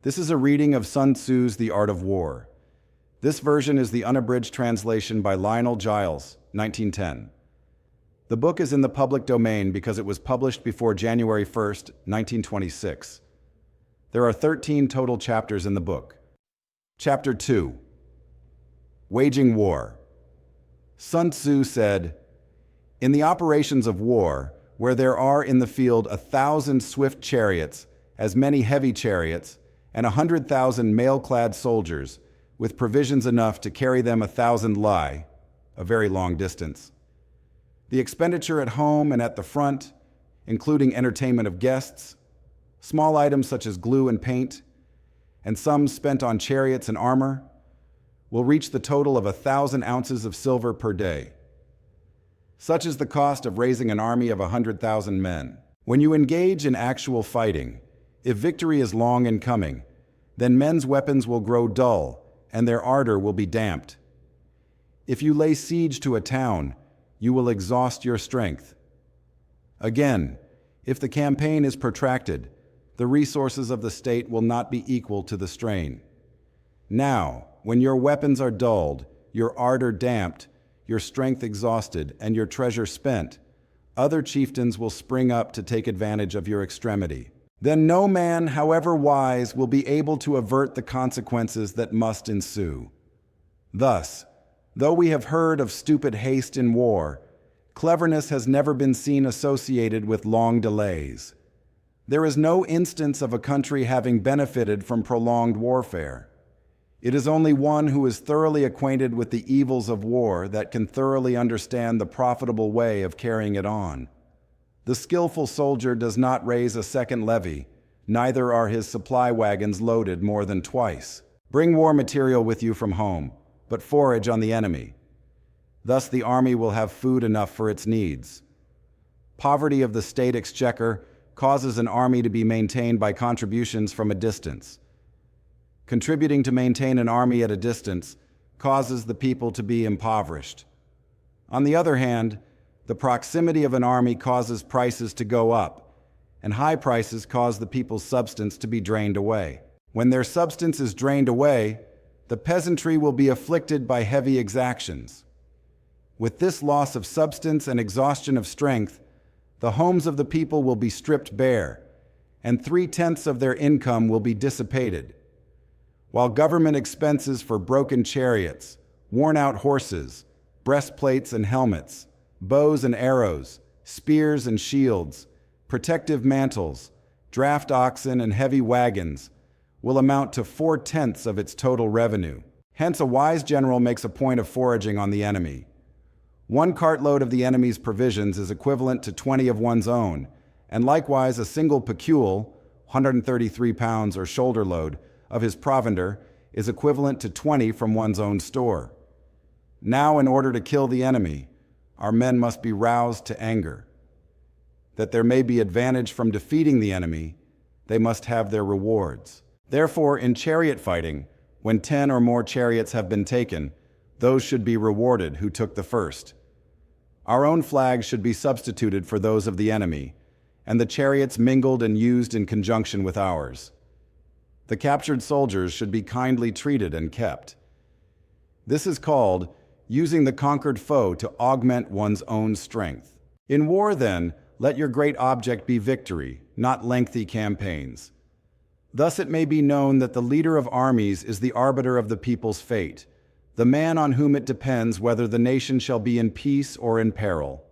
This is a reading of Sun Tzu's The Art of War. This version is the unabridged translation by Lionel Giles, 1910. The book is in the public domain because it was published before January 1st, 1926. There are 13 total chapters in the book. Chapter 2. Waging War. Sun Tzu said, "In the operations of war, where there are in the field 1,000 swift chariots, as many heavy chariots, and 100,000 mail-clad soldiers, with provisions enough to carry them 1,000 li, a very long distance. The expenditure at home and at the front, including entertainment of guests, small items such as glue and paint, and sums spent on chariots and armor, will reach the total of 1,000 ounces of silver per day. Such is the cost of raising an army of 100,000 men. When you engage in actual fighting, if victory is long in coming, then men's weapons will grow dull, and their ardor will be damped. If you lay siege to a town, you will exhaust your strength. Again, if the campaign is protracted, the resources of the state will not be equal to the strain. Now, when your weapons are dulled, your ardor damped, your strength exhausted, and your treasure spent, other chieftains will spring up to take advantage of your extremity. Then no man, however wise, will be able to avert the consequences that must ensue. Thus, though we have heard of stupid haste in war, cleverness has never been seen associated with long delays. There is no instance of a country having benefited from prolonged warfare. It is only one who is thoroughly acquainted with the evils of war that can thoroughly understand the profitable way of carrying it on. The skillful soldier does not raise a second levy, neither are his supply wagons loaded more than twice. Bring war material with you from home, but forage on the enemy. Thus the army will have food enough for its needs. Poverty of the state exchequer causes an army to be maintained by contributions from a distance. Contributing to maintain an army at a distance causes the people to be impoverished. On the other hand, the proximity of an army causes prices to go up, and high prices cause the people's substance to be drained away. When their substance is drained away, the peasantry will be afflicted by heavy exactions. With this loss of substance and exhaustion of strength, the homes of the people will be stripped bare, and 3/10 of their income will be dissipated. While government expenses for broken chariots, worn-out horses, breastplates and helmets, bows and arrows, spears and shields, protective mantles, draft oxen and heavy wagons will amount to 4/10 of its total revenue. Hence a wise general makes a point of foraging on the enemy. One cartload of the enemy's provisions is equivalent to 20 of one's own, and likewise a single pecule, 133 pounds or shoulder load, of his provender is equivalent to 20 from one's own store. Now, in order to kill the enemy, our men must be roused to anger. That there may be advantage from defeating the enemy, they must have their rewards. Therefore, in chariot fighting, when 10 or more chariots have been taken, those should be rewarded who took the first. Our own flags should be substituted for those of the enemy, and the chariots mingled and used in conjunction with ours. The captured soldiers should be kindly treated and kept. This is called using the conquered foe to augment one's own strength. In war, then, let your great object be victory, not lengthy campaigns. Thus it may be known that the leader of armies is the arbiter of the people's fate, the man on whom it depends whether the nation shall be in peace or in peril.